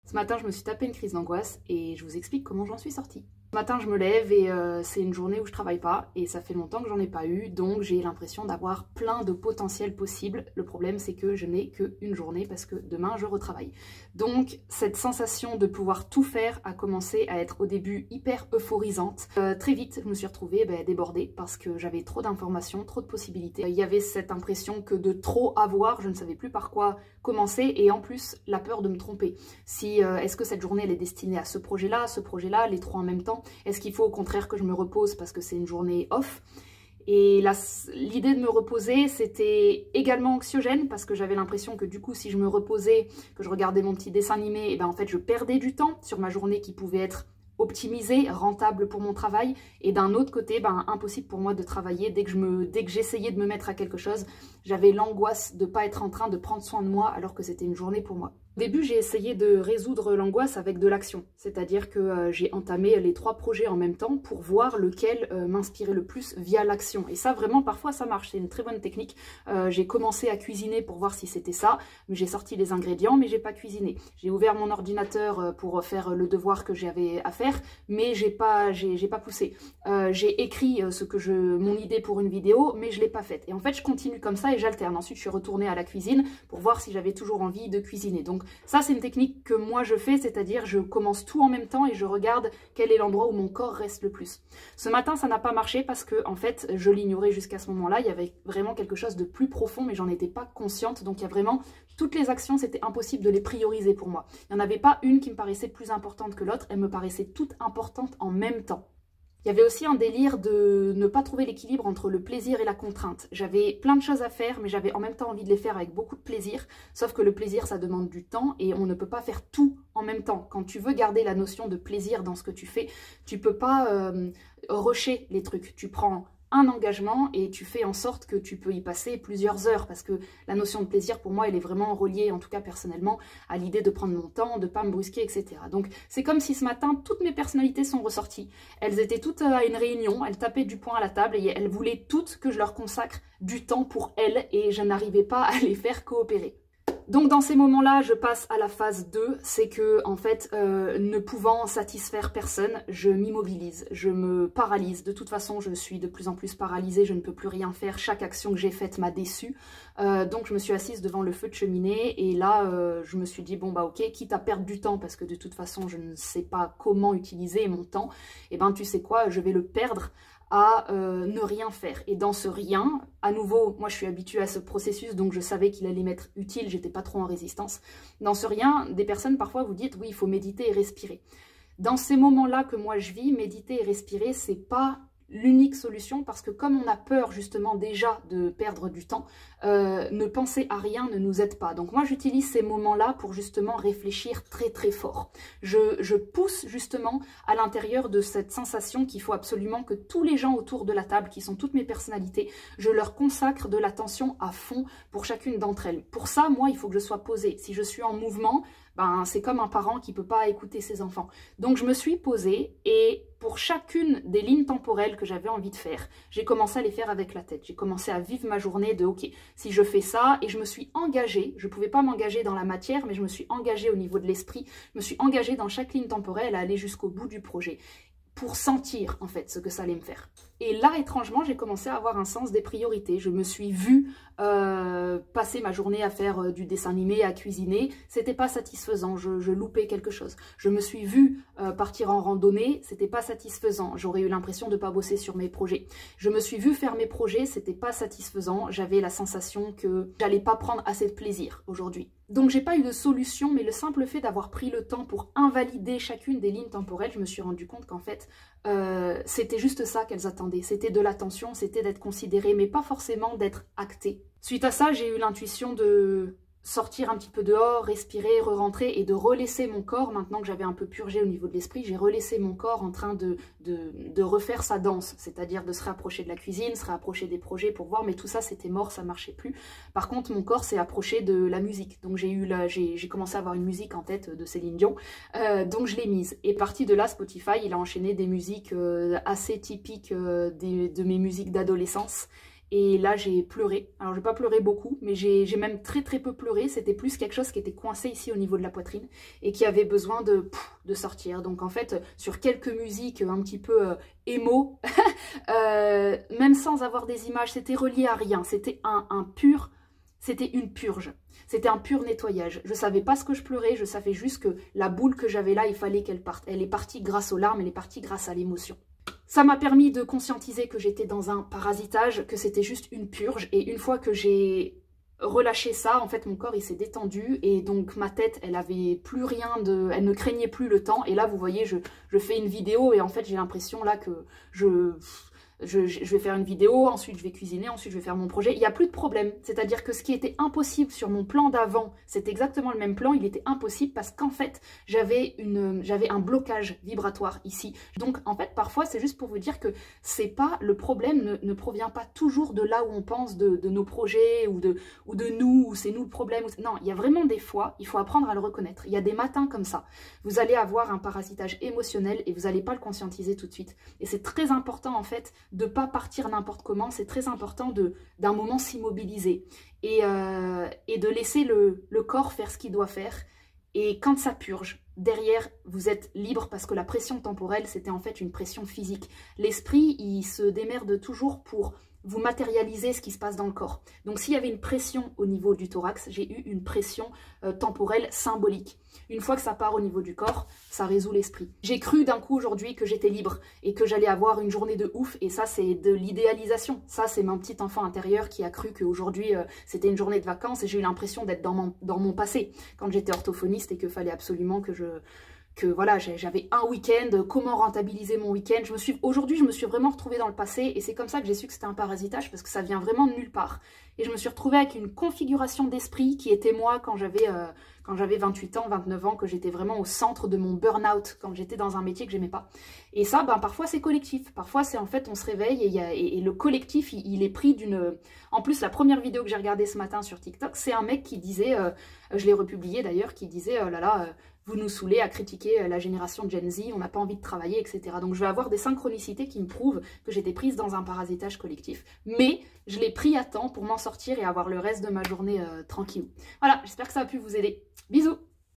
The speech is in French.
Ce matin, je me suis tapé une crise d'angoisse et je vous explique comment j'en suis sortie. Ce matin, je me lève et c'est une journée où je travaille pas et ça fait longtemps que j'en ai pas eu, donc j'ai l'impression d'avoir plein de potentiels possibles. Le problème, c'est que je n'ai qu'une journée parce que demain, je retravaille. Donc, cette sensation de pouvoir tout faire a commencé à être au début hyper euphorisante. Très vite, je me suis retrouvée débordée parce que j'avais trop d'informations, trop de possibilités. Il y avait cette impression que de trop avoir, je ne savais plus par quoi commencer et en plus, la peur de me tromper. Est-ce que cette journée elle est destinée à ce projet-là, les trois en même temps? Est-ce qu'il faut au contraire que je me repose parce que c'est une journée off? Et l'idée de me reposer, c'était également anxiogène parce que j'avais l'impression que du coup, si je me reposais, que je regardais mon petit dessin animé, et ben en fait, je perdais du temps sur ma journée qui pouvait être optimisée, rentable pour mon travail. Et d'un autre côté, impossible pour moi de travailler. Dès que j'essayais de me mettre à quelque chose, j'avais l'angoisse de ne pas être en train de prendre soin de moi alors que c'était une journée pour moi. Au début, j'ai essayé de résoudre l'angoisse avec de l'action, c'est-à-dire que j'ai entamé les 3 projets en même temps pour voir lequel m'inspirait le plus via l'action. Et ça, vraiment, parfois, ça marche, c'est une très bonne technique. J'ai commencé à cuisiner pour voir si c'était ça, mais j'ai sorti les ingrédients, mais j'ai pas cuisiné. J'ai ouvert mon ordinateur pour faire le devoir que j'avais à faire, mais j'ai pas poussé. J'ai écrit mon idée pour une vidéo, mais je l'ai pas faite. Et en fait, je continue comme ça et j'alterne. Ensuite, je suis retournée à la cuisine pour voir si j'avais toujours envie de cuisiner. Donc, ça, c'est une technique que moi je fais, c'est-à-dire je commence tout en même temps et je regarde quel est l'endroit où mon corps reste le plus. Ce matin, ça n'a pas marché parce que, en fait, je l'ignorais jusqu'à ce moment-là. Il y avait vraiment quelque chose de plus profond, mais j'en étais pas consciente. Donc, il y a vraiment toutes les actions, c'était impossible de les prioriser pour moi. Il n'y en avait pas une qui me paraissait plus importante que l'autre. Elles me paraissaient toutes importantes en même temps. Il y avait aussi un délire de ne pas trouver l'équilibre entre le plaisir et la contrainte. J'avais plein de choses à faire, mais j'avais en même temps envie de les faire avec beaucoup de plaisir. Sauf que le plaisir, ça demande du temps et on ne peut pas faire tout en même temps. Quand tu veux garder la notion de plaisir dans ce que tu fais, tu peux pas rusher les trucs. Tu prends un engagement et tu fais en sorte que tu peux y passer plusieurs heures parce que la notion de plaisir pour moi elle est vraiment reliée, en tout cas personnellement, à l'idée de prendre mon temps, de pas me brusquer, etc. Donc c'est comme si ce matin toutes mes personnalités sont ressorties, elles étaient toutes à une réunion, elles tapaient du poing à la table et elles voulaient toutes que je leur consacre du temps pour elles et je n'arrivais pas à les faire coopérer. Donc dans ces moments-là, je passe à la phase 2, c'est que en fait, ne pouvant satisfaire personne, je m'immobilise, je me paralyse. De toute façon, je suis de plus en plus paralysée, je ne peux plus rien faire, chaque action que j'ai faite m'a déçue. Donc je me suis assise devant le feu de cheminée et là, je me suis dit, bon bah ok, quitte à perdre du temps parce que de toute façon, je ne sais pas comment utiliser mon temps, et ben tu sais quoi, je vais le perdre à ne rien faire. Et dans ce rien, à nouveau, moi je suis habituée à ce processus, donc je savais qu'il allait m'être utile, j'étais pas trop en résistance. Dans ce rien, des personnes parfois vous dites, oui, il faut méditer et respirer. Dans ces moments-là que moi je vis, méditer et respirer, c'est pas l'unique solution parce que comme on a peur justement déjà de perdre du temps, ne penser à rien ne nous aide pas. Donc moi j'utilise ces moments-là pour justement réfléchir très très fort. Je pousse justement à l'intérieur de cette sensation qu'il faut absolument que tous les gens autour de la table, qui sont toutes mes personnalités, je leur consacre de l'attention à fond pour chacune d'entre elles. Pour ça, moi, il faut que je sois posée. Si je suis en mouvement, c'est comme un parent qui ne peut pas écouter ses enfants. Donc je me suis posée et pour chacune des lignes temporelles que j'avais envie de faire, j'ai commencé à les faire avec la tête. J'ai commencé à vivre ma journée de ok, si je fais ça, et je me suis engagée, je ne pouvais pas m'engager dans la matière, mais je me suis engagée au niveau de l'esprit, je me suis engagée dans chaque ligne temporelle à aller jusqu'au bout du projet, pour sentir en fait ce que ça allait me faire. Et là, étrangement, j'ai commencé à avoir un sens des priorités. Je me suis vue passer ma journée à faire du dessin animé, à cuisiner. C'était pas satisfaisant, je loupais quelque chose. Je me suis vue partir en randonnée, c'était pas satisfaisant. J'aurais eu l'impression de pas bosser sur mes projets. Je me suis vue faire mes projets, c'était pas satisfaisant. J'avais la sensation que j'allais pas prendre assez de plaisir aujourd'hui. Donc j'ai pas eu de solution, mais le simple fait d'avoir pris le temps pour invalider chacune des lignes temporelles, je me suis rendu compte qu'en fait, c'était juste ça qu'elles attendaient. C'était de l'attention, c'était d'être considérée, mais pas forcément d'être actée. Suite à ça, j'ai eu l'intuition de sortir un petit peu dehors, respirer, re-rentrer et de relaisser mon corps. Maintenant que j'avais un peu purgé au niveau de l'esprit, j'ai relaissé mon corps en train de refaire sa danse, c'est-à-dire de se rapprocher de la cuisine, se rapprocher des projets pour voir, mais tout ça c'était mort, ça marchait plus. Par contre, mon corps s'est approché de la musique, donc j'ai commencé à avoir une musique en tête de Céline Dion, donc je l'ai mise. Et parti de là, Spotify, il a enchaîné des musiques assez typiques de mes musiques d'adolescence. Et là, j'ai pleuré. Alors, j'ai pas pleuré beaucoup, mais j'ai même très peu pleuré. C'était plus quelque chose qui était coincé ici au niveau de la poitrine et qui avait besoin de sortir. Donc, en fait, sur quelques musiques un petit peu émo, même sans avoir des images, c'était relié à rien. C'était c'était une purge. C'était un pur nettoyage. Je savais pas ce que je pleurais, je savais juste que la boule que j'avais là, il fallait qu'elle parte. Elle est partie grâce aux larmes, elle est partie grâce à l'émotion. Ça m'a permis de conscientiser que j'étais dans un parasitage, que c'était juste une purge. Et une fois que j'ai relâché ça, en fait, mon corps, il s'est détendu. Et donc, ma tête, elle avait plus rien de... Elle ne craignait plus le temps. Et là, vous voyez, je fais une vidéo et en fait, j'ai l'impression là que je vais faire une vidéo, ensuite je vais cuisiner, ensuite je vais faire mon projet. Il n'y a plus de problème. C'est-à-dire que ce qui était impossible sur mon plan d'avant, c'est exactement le même plan, il était impossible parce qu'en fait, j'avais un blocage vibratoire ici. Donc en fait, parfois, c'est juste pour vous dire que c'est pas, le problème ne provient pas toujours de là où on pense de nos projets ou de nous, ou c'est nous le problème. Non, il y a vraiment des fois, il faut apprendre à le reconnaître. Il y a des matins comme ça. Vous allez avoir un parasitage émotionnel et vous n'allez pas le conscientiser tout de suite. Et c'est très important en fait de ne pas partir n'importe comment, c'est très important d'un moment s'immobiliser et de laisser le corps faire ce qu'il doit faire. Et quand ça purge, derrière, vous êtes libre parce que la pression temporelle, c'était en fait une pression physique. L'esprit, il se démerde toujours pour vous matérialiser ce qui se passe dans le corps. Donc s'il y avait une pression au niveau du thorax, j'ai eu une pression temporelle symbolique. Une fois que ça part au niveau du corps, ça résout l'esprit. J'ai cru d'un coup aujourd'hui que j'étais libre et que j'allais avoir une journée de ouf, et ça c'est de l'idéalisation. Ça c'est mon petit enfant intérieur qui a cru qu'aujourd'hui c'était une journée de vacances et j'ai eu l'impression d'être dans mon passé quand j'étais orthophoniste et qu'il fallait absolument que voilà, j'avais un week-end, comment rentabiliser mon week-end. Aujourd'hui, je me suis vraiment retrouvée dans le passé et c'est comme ça que j'ai su que c'était un parasitage parce que ça vient vraiment de nulle part. Et je me suis retrouvée avec une configuration d'esprit qui était moi quand j'avais 28 ans, 29 ans, que j'étais vraiment au centre de mon burn-out, quand j'étais dans un métier que j'aimais pas. Et ça, ben, parfois c'est collectif. Parfois c'est en fait, on se réveille et le collectif, il est pris d'une... En plus, la première vidéo que j'ai regardée ce matin sur TikTok, c'est un mec qui disait, je l'ai republié d'ailleurs, qui disait, oh là là, vous nous saoulez à critiquer la génération Gen Z, on n'a pas envie de travailler, etc. Donc je vais avoir des synchronicités qui me prouvent que j'étais prise dans un parasitage collectif. Mais je l'ai pris à temps pour m'en sortir et avoir le reste de ma journée tranquille. Voilà, j'espère que ça a pu vous aider. Bisous!